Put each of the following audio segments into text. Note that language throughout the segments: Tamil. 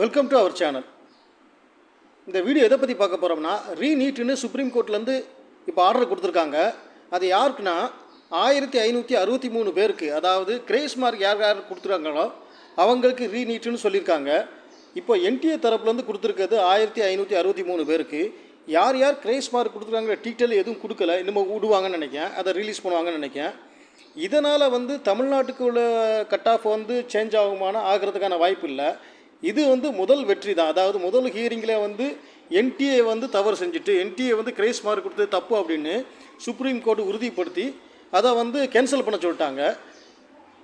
Welcome to our channel. இந்த வீடியோ எதை பற்றி பார்க்க போகிறோம்னா, ரீநீட்னு சுப்ரீம் கோர்ட்லேருந்து இப்போ ஆர்டர் கொடுத்துருக்காங்க. அது யாருக்குன்னா 1563 பேருக்கு, அதாவது கிரேஸ் மார்க் யார் யார் கொடுத்துருக்காங்களோ அவங்களுக்கு ரீநீட்னு சொல்லியிருக்காங்க. இப்போ என்டிஏ தரப்புலேருந்து கொடுத்துருக்கிறது 1563 பேருக்கு. யார் யார் கிரேஸ் மார்க் கொடுத்துருக்காங்க டீட்டெயில் எதுவும் கொடுக்கல, இன்னும் விடுவாங்கன்னு நினைக்கிறேன், அதை ரிலீஸ் பண்ணுவாங்கன்னு நினைக்கிறேன். இதனால் தமிழ்நாட்டுக்கு உள்ள கட் ஆஃப் சேஞ்ச் ஆகிறதுக்கான வாய்ப்பு இல்லை. இது முதல் வெற்றி தான். அதாவது முதல் ஹியரிங்கில் என்டிஏ தவறு செஞ்சுட்டு என்டிஏ கிரேஸ் மார்க் கொடுத்தது தப்பு அப்படின்னு சுப்ரீம் கோர்ட் உறுதிப்படுத்தி அதை கேன்சல் பண்ண சொல்லிட்டாங்க.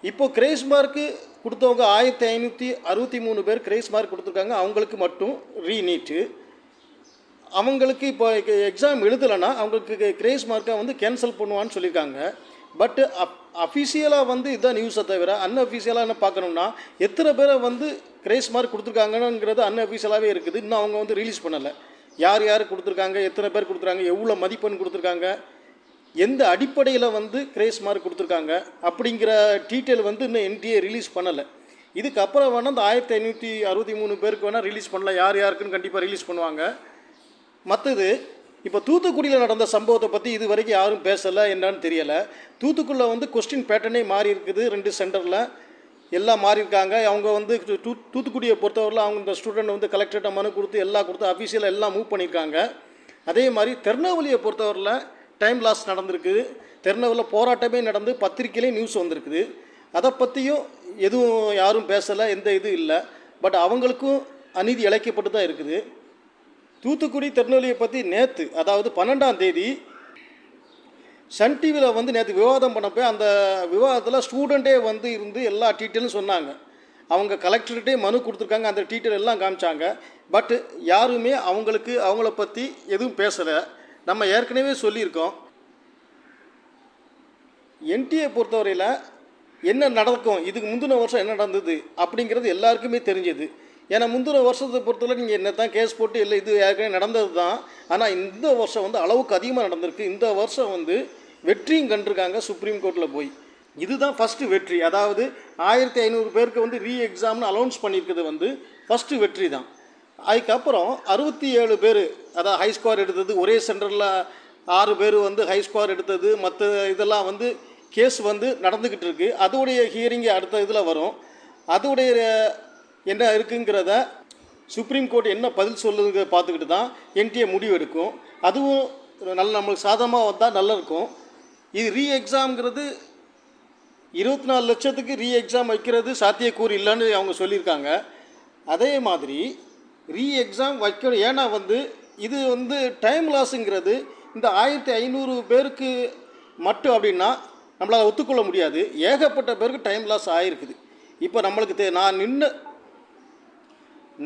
இப்போது கிரேஸ் மார்க்கு கொடுத்தவங்க 1563 பேர் கிரேஸ் மார்க் கொடுத்துருக்காங்க. அவங்களுக்கு மட்டும் ரீநீட்டு. அவங்களுக்கு இப்போ எக்ஸாம் எழுதலைன்னா அவங்களுக்கு கிரேஸ் மார்க்கை கேன்சல் பண்ணுவான்னு சொல்லியிருக்காங்க. பட்டு அஃபிஷியலாக இதுதான் நியூஸை தவிர அன்அஃபிஷியலாக என்ன பார்க்கணுன்னா, எத்தனை பேரை கிரேஸ் மார்க் கொடுத்துருக்காங்கங்கிறது அன்அஃபிஷியலாகவே இருக்குது. இன்னும் அவங்க ரிலீஸ் பண்ணலை. யார் யார் கொடுத்துருக்காங்க, எத்தனை பேர் கொடுத்துருக்காங்க, எவ்வளோ மதிப்பெண் கொடுத்துருக்காங்க, எந்த அடிப்படையில் கிரேஸ் மார்க் கொடுத்துருக்காங்க அப்படிங்கிற டீட்டெயில் இன்னும் என்டிஏ ரிலீஸ் பண்ணலை. இதுக்கப்புறம் வேணால் இந்த 1563 பேருக்கு வேணால் ரிலீஸ் பண்ணலாம். யார் யாருக்குன்னு கண்டிப்பாக ரிலீஸ் பண்ணுவாங்க. மற்றது இப்போ தூத்துக்குடியில் நடந்த சம்பவத்தை பற்றி இது வரைக்கும் யாரும் பேசலை, என்னன்னு தெரியலை. தூத்துக்குடியில் கொஸ்டின் பேட்டர்னே மாறி இருக்குது. 2 சென்டரில் எல்லாம் மாறியிருக்காங்க. அவங்க தூத்துக்குடியை பொறுத்தவரையில் அவங்க இந்த ஸ்டூடெண்ட் கலெக்டர்கிட்ட மனு கொடுத்து எல்லாம் கொடுத்து அஃபீஷியலாக எல்லாம் மூவ் பண்ணியிருக்காங்க. அதே மாதிரி திருநெல்வேலியை பொறுத்தவரையில் டைம் லாஸ் நடந்திருக்குது. திருநெல்வேலியில் போராட்டமே நடந்து பத்திரிக்கையிலே நியூஸ் வந்திருக்குது. அதை பற்றியும் எதுவும் யாரும் பேசலை, எந்த இது இல்லை. பட் அவங்களுக்கும் அநீதி இழைக்கப்பட்டு தான் இருக்குது. தூத்துக்குடி திருநெல்வேலியை பற்றி நேற்று, அதாவது 12ஆம் தேதி சன் டிவியில் நேற்று விவாதம் பண்ணப்போ அந்த விவாதத்தில் ஸ்டூடெண்ட்டே இருந்து எல்லா டீட்டெயிலும் சொன்னாங்க. அவங்க கலெக்டர்கிட்டே மனு கொடுத்துருக்காங்க, அந்த டீட்டெயில் எல்லாம் காமிச்சாங்க. பட்டு யாருமே அவங்கள பற்றி எதுவும் பேசலை. நம்ம ஏற்கனவே சொல்லியிருக்கோம், என்டிஏ பொறுத்தவரையில் என்ன நடக்கும், இதுக்கு முந்தின வருஷம் என்ன நடந்தது அப்படிங்கிறது எல்லாருக்குமே தெரிஞ்சது. ஏன்னா முந்தின வருஷத்தை பொறுத்தவரை நீங்கள் என்ன தான் கேஸ் போட்டு இல்லை, இது ஏற்கனவே நடந்தது தான். ஆனால் இந்த வருஷம் அளவுக்கு அதிகமாக நடந்திருக்கு. இந்த வருஷம் வெற்றியும் கண்டிருக்காங்க சுப்ரீம் கோர்ட்டில் போய். இதுதான் ஃபஸ்ட்டு வெற்றி. அதாவது 1500 பேருக்கு ரீ எக்ஸாம்னு அலௌன்ஸ் பண்ணியிருக்கிறது ஃபஸ்ட்டு வெற்றி தான். அதுக்கப்புறம் 67 பேர், அதாவது ஹை ஸ்கோர் எடுத்தது, ஒரே சென்டரில் 6 பேர் ஹை ஸ்கோர் எடுத்தது, மற்ற இதெல்லாம் கேஸ் நடந்துக்கிட்டு இருக்குது. அதோடைய ஹியரிங் அடுத்த இதில் வரும். அதோடைய என்ன இருக்குங்கிறத சுப்ரீம் கோர்ட் என்ன பதில் சொல்லுங்க பார்த்துக்கிட்டு தான் என்டிஏ முடிவு எடுக்கும். அதுவும் நம்மளுக்கு சாதகமாக வந்தால் நல்லா இருக்கும். இது ரீ எக்ஸாம்ங்கிறது 24 லட்சத்துக்கு ரீ எக்ஸாம் வைக்கிறது சாத்தியக்கூறு இல்லைன்னு அவங்க சொல்லியிருக்காங்க. அதே மாதிரி ரீ எக்ஸாம் வைக்கணும். ஏன்னா இது டைம் லாஸுங்கிறது இந்த 1500 பேருக்கு மட்டும் அப்படின்னா நம்மளால் ஒத்துக்கொள்ள முடியாது. ஏகப்பட்ட பேருக்கு டைம் லாஸ் ஆகிருக்குது. இப்போ நம்மளுக்கு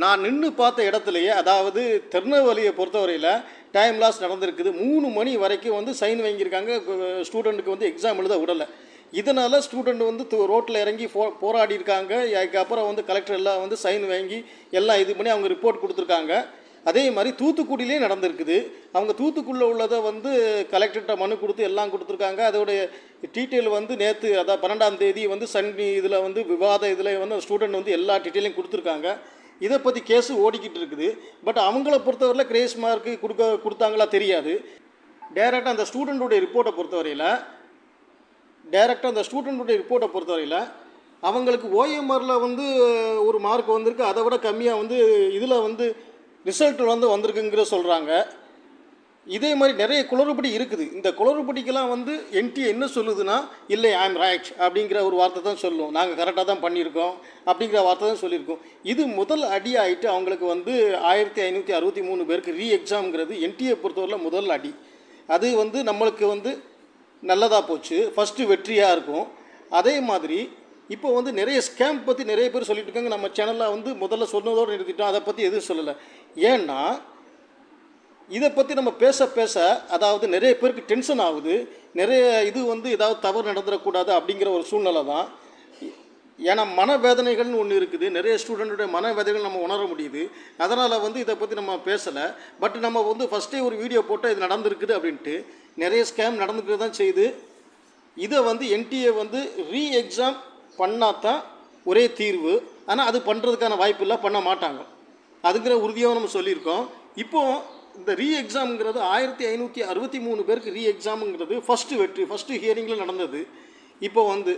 நான் நின்று பார்த்த இடத்துலையே, அதாவது திருநெல்வேலியை பொறுத்தவரையில் டைம் லாஸ் நடந்திருக்குது. 3 மணி வரைக்கும் சைன் வாங்கியிருக்காங்க. ஸ்டூடெண்ட்டுக்கு எக்ஸாம் எழுத விடலை. இதனால் ஸ்டூடெண்ட் ரோட்டில் இறங்கி போராடி இருக்காங்க. அதுக்கப்புறம் கலெக்டர் எல்லாம் சைன் வாங்கி எல்லாம் இது பண்ணி அவங்க ரிப்போர்ட் கொடுத்துருக்காங்க. அதே மாதிரி தூத்துக்குடியிலே நடந்திருக்குது. அவங்க தூத்துக்குடியில் உள்ளதை கலெக்டர்கிட்ட மனு கொடுத்து எல்லாம் கொடுத்துருக்காங்க. அதோடைய டீட்டெயில் நேற்று, அதாவது 12ஆம் தேதி சன் இதில் விவாத இதில் ஸ்டூடெண்ட் எல்லா டீட்டெயிலையும் கொடுத்துருக்காங்க. இதை பற்றி கேஸு ஓடிக்கிட்டு இருக்குது. பட் அவங்கள பொறுத்தவரையில் கிரேஸ் மார்க்கு கொடுத்தாங்களா தெரியாது. டைரெக்டாக அந்த ஸ்டூடெண்ட்டுடைய ரிப்போர்ட்டை பொறுத்தவரையில் அவங்களுக்கு ஓஎம்ஆரில் ஒரு மார்க் வந்திருக்கு. அதை விட கம்மியாக இதில் ரிசல்ட் வந்திருக்குங்கிற சொல்கிறாங்க. இதே மாதிரி நிறைய குளறுபடி இருக்குது. இந்த குளறுபடிக்கெல்லாம் என்டிஏ என்ன சொல்லுதுன்னா, இல்லை ஐ ஆம் ரைட் அப்படிங்கிற ஒரு வார்த்தை தான் சொல்லும். நாங்கள் கரெக்டாக தான் பண்ணியிருக்கோம் அப்படிங்கிற வார்த்தை தான் சொல்லியிருக்கோம். இது முதல் அடி ஆகிட்டு அவங்களுக்கு 1563 பேருக்கு ரீ எக்ஸாம்ங்கிறது என்டிஏ பொறுத்தவரையில் முதல் அடி. அது நம்மளுக்கு நல்லதாக போச்சு, ஃபஸ்ட்டு வெற்றியாக இருக்கும். அதே மாதிரி இப்போ நிறைய ஸ்கேம் பற்றி நிறைய பேர் சொல்லிட்டு இருக்காங்க. நம்ம சேனலில் முதல்ல சொன்னதோடு நிறுத்திட்டோம், அதை பற்றி எதுவும் சொல்லலை. ஏன்னா இதை பற்றி நம்ம பேச அதாவது நிறைய பேருக்கு டென்ஷன் ஆகுது. நிறைய இது ஏதாவது தவறு நடந்துடக்கூடாது அப்படிங்கிற ஒரு சூழ்நிலை தான். ஏன்னா மனவேதனைகள்னு ஒன்று இருக்குது. நிறைய ஸ்டூடெண்ட்டுடைய மனவேதனைகள் நம்ம உணர முடியுது. அதனால் இதை பற்றி நம்ம பேசலை. பட் நம்ம ஃபஸ்ட்டே ஒரு வீடியோ போட்டால் இது நடந்திருக்குது அப்படின்ட்டு. நிறைய ஸ்கேம் நடந்துக்கிட்டு தான் செய்யுது. இதை என்டிஏ ரீ எக்ஸாம் பண்ணால் தான் ஒரே தீர்வு. ஆனால் அது பண்ணுறதுக்கான வாய்ப்பு இல்லை, பண்ண மாட்டாங்க. அதுங்கிற உறுதியாக நம்ம சொல்லியிருக்கோம். இப்போது இந்த ரீ எக்ஸாமுங்கிறது 1563 பேருக்கு ரீ எக்ஸாமுங்கிறது ஃபஸ்ட்டு ஹியரிங்கில் நடந்தது. இப்போ வந்து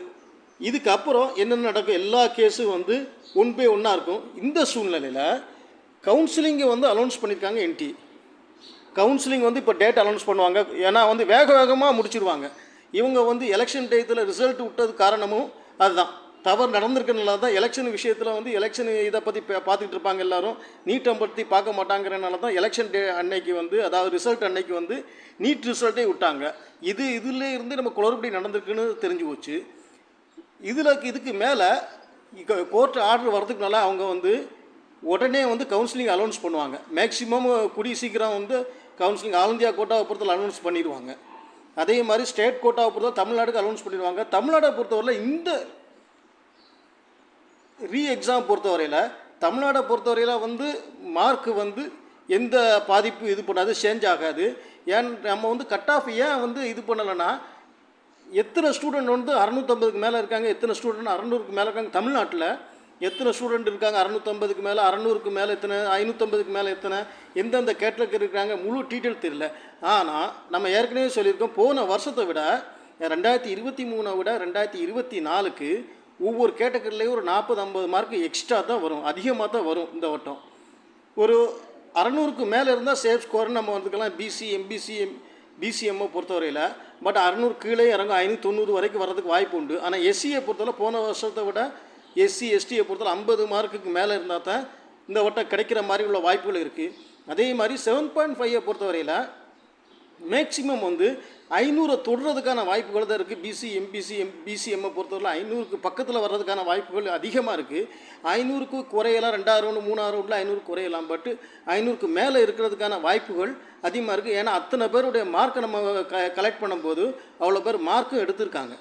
இதுக்கப்புறம் என்னென்ன நடக்கும், எல்லா கேஸும் வந்து ஒன் பை ஒன்னாக இருக்கும். இந்த சூழ்நிலையில் கவுன்சிலிங்கை வந்து அனௌன்ஸ் பண்ணியிருக்காங்க என்டி. கவுன்சிலிங் வந்து இப்போ டேட் அனௌன்ஸ் பண்ணுவாங்க. ஏன்னா வந்து வேகமாக முடிச்சிடுவாங்க. இவங்க வந்து எலெக்ஷன் டயத்தில் ரிசல்ட் விட்டது காரணமும் அதுதான், தவறு நடந்திருக்கனால தான். எலெக்ஷன் விஷயத்தில் வந்து எலெக்ஷன் இதை பற்றி பார்த்துக்கிட்டு இருப்பாங்க எல்லாரும், நீட்டை பற்றி பார்க்க மாட்டாங்கிறனால தான் எலெக்ஷன் டே அன்னைக்கு வந்து, அதாவது ரிசல்ட் அன்னைக்கு வந்து நீட் ரிசல்ட்டே விட்டாங்க. இதில் இருந்து நம்ம குளறுபடி நடந்திருக்குன்னு தெரிஞ்சு போச்சு. இதுக்கு மேலே கோர்ட் ஆர்டர் வர்றதுக்குனால அவங்க வந்து உடனே வந்து கவுன்சிலிங் அனௌன்ஸ் பண்ணுவாங்க. மேக்ஸிமம் கூடிய சீக்கிரம் வந்து கவுன்சிலிங் ஆல் இந்தியா கோட்டாவை பொறுத்தவரை அனௌன்ஸ் பண்ணிடுவாங்க. அதே மாதிரி ஸ்டேட் கோட்டாவை பொறுத்தவரை தமிழ்நாடுக்கு அனௌன்ஸ் பண்ணிடுவாங்க. தமிழ்நாடை பொறுத்தவரையில் இந்த ரீ எக்ஸாம் பொறுத்தவரையில், தமிழ்நாடை பொறுத்தவரையில் வந்து மார்க்கு வந்து எந்த பாதிப்பு இது பண்ணாது, சேஞ்ச் ஆகாது. ஏன் நம்ம வந்து கட் ஆஃப் ஏன் வந்து இது பண்ணலைன்னா, எத்தனை ஸ்டூடெண்ட் வந்து 650க்கு மேலே இருக்காங்க, எத்தனை ஸ்டூடெண்ட் 600க்கு மேலே இருக்காங்க, தமிழ்நாட்டில் எத்தனை ஸ்டூடெண்ட் இருக்காங்க, 650க்கு மேலே, 600க்கு மேலே எத்தனை, 550க்கு மேலே எத்தனை, எந்தெந்த கேட்டகரி இருக்கிறாங்க, முழு டீட்டெயில் தெரியல. ஆனால் நம்ம ஏற்கனவே சொல்லியிருக்கோம், போன வருஷத்தை விட 2023 விட 2024க்கு ஒவ்வொரு கேட்டகரிலையும் ஒரு 40-50 மார்க்கு எக்ஸ்ட்ரா தான் வரும், அதிகமாக தான் வரும். இந்த வட்டம் ஒரு 600க்கு மேலே இருந்தால் சேஃப் ஸ்கோர்னு நம்ம வந்துக்கலாம் பிசிஎம்மை பொறுத்தவரையில். பட் 600 கீழே இறங்கும், 590 வரைக்கும் வர்றதுக்கு வாய்ப்பு உண்டு. ஆனால் எஸ்சியை பொறுத்தவரை போன வருஷத்தை விட எஸ்சி எஸ்டியை பொறுத்தவரை 50 மார்க்குக்கு மேலே இருந்தால் தான் இந்த வட்டம் கிடைக்கிற மாதிரி உள்ள வாய்ப்புகள் இருக்குது. அதே மாதிரி 7.5 பொறுத்தவரையில் மேக்சிமம் வந்து 500 தொடுறதுக்கான வாய்ப்புகள் தான் இருக்குது. பிசிஎம்மை பொறுத்தவரை 500க்கு பக்கத்தில் வர்றதுக்கான வாய்ப்புகள் அதிகமாக இருக்குது. 500க்கு குறையலாம், 2000 ரவுண்டு 3000 ரவுண்டில் 500 குறையலாம். பட் 500க்கு மேலே இருக்கிறதுக்கான வாய்ப்புகள் அதிகமாக இருக்குது. ஏன்னா அத்தனை பேருடைய மார்க்கை நம்ம கலெக்ட் பண்ணும்போது அவ்வளோ பேர் மார்க்கும் எடுத்திருக்காங்க.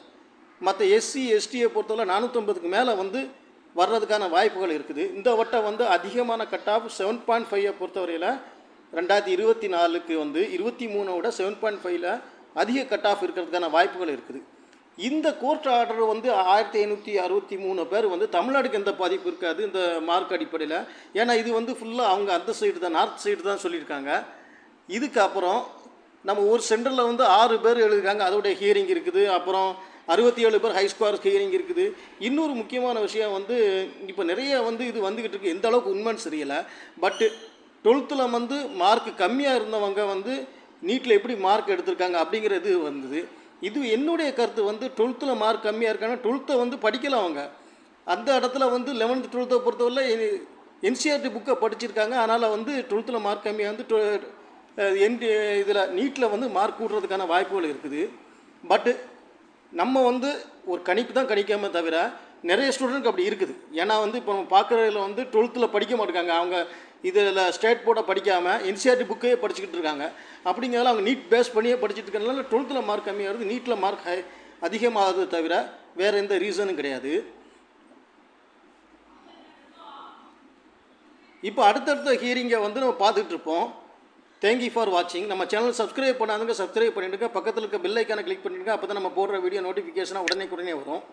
மற்ற எஸ்சி எஸ்டியை பொறுத்தவரை 450க்கு மேலே வந்து வர்றதுக்கான வாய்ப்புகள் இருக்குது. இந்த வட்டம் வந்து அதிகமான கட் ஆஃப் 7.5 பொறுத்தவரையில் 2024க்கு வந்து 23 விட 7.5ல் அதிக கட் ஆஃப் இருக்கிறதுக்கான வாய்ப்புகள் இருக்குது. இந்த கோர்ட் ஆர்டர் வந்து 1563 பேர் வந்து தமிழ்நாடுக்கு எந்த பாதிப்பு இருக்காது இந்த மார்க் அடிப்படையில். ஏன்னா இது வந்து ஃபுல்லாக அவங்க அந்த சைடு தான், நார்த் சைடு தான் சொல்லியிருக்காங்க. இதுக்கப்புறம் நம்ம ஒரு சென்டரில் வந்து 6 பேர் எழுதியிருக்காங்க, அதோடைய ஹியரிங் இருக்குது. அப்புறம் 67 பேர் ஹை ஸ்கோர் ஹியரிங் இருக்குது. இன்னொரு முக்கியமான விஷயம் வந்து இப்போ நிறைய வந்து இது வந்துக்கிட்டு இருக்குது, எந்த அளவுக்கு உண்மைன்னு தெரியல. பட்டு 12ல் வந்து மார்க் கம்மியாக இருந்தவங்க வந்து நீட்டில் எப்படி மார்க் எடுத்திருக்காங்க அப்படிங்கிறது வந்தது. இது என்னுடைய கருத்து வந்து 12ல் மார்க் கம்மியாக இருக்காங்க, 12த்தை வந்து படிக்கலாம் அவங்க. அந்த இடத்துல வந்து 11th 12த்தை பொறுத்தவரை என்சிஆர்டி புக்கை படிச்சிருக்காங்க. அதனால் வந்து 12ல் மார்க் கம்மியாக வந்து இதில் நீட்டில் வந்து மார்க் கூடுறதுக்கான வாய்ப்புகள் இருக்குது. பட்டு நம்ம வந்து ஒரு கணிப்பு தான் கணிக்காமல் தவிர நிறைய ஸ்டூடெண்ட்க்கு அப்படி இருக்குது. ஏன்னா வந்து இப்போ நம்ம பார்க்குறதுல வந்து 12ல் படிக்க மாட்டேங்காங்க, அவங்க இதில் ஸ்டேட் போர்டை படிக்காமல் என்சிஆர்டி புக்கையே படிச்சுக்கிட்டு இருக்காங்க. அப்படிங்கிறதால அவங்க நீட் பேஸ் பண்ணியே படிச்சுட்டு இருக்கிறதுனால 12ல் மார்க் கம்மியாகிறது, நீட்டில் மார்க் அதிகமாகுது தவிர வேறு எந்த ரீசனும் கிடையாது. இப்போ அடுத்தடுத்த ஹியரிங்கை வந்து நம்ம பார்த்துட்டு இருப்போம். தேங்க்யூ ஃபார் வாட்சிங். நம்ம சேனல் சப்ஸ்கிரைப் பண்ணாதுங்க, சப்ஸ்கிரைப் பண்ணிவிடுங்க. பக்கத்தில் இருக்க பெல் ஐக்கானை கிளிக் பண்ணிவிடுங்க. அப்போ தான் நம்ம போடுற வீடியோ நோட்டிஃபிகேஷனாக உடனே வரும்.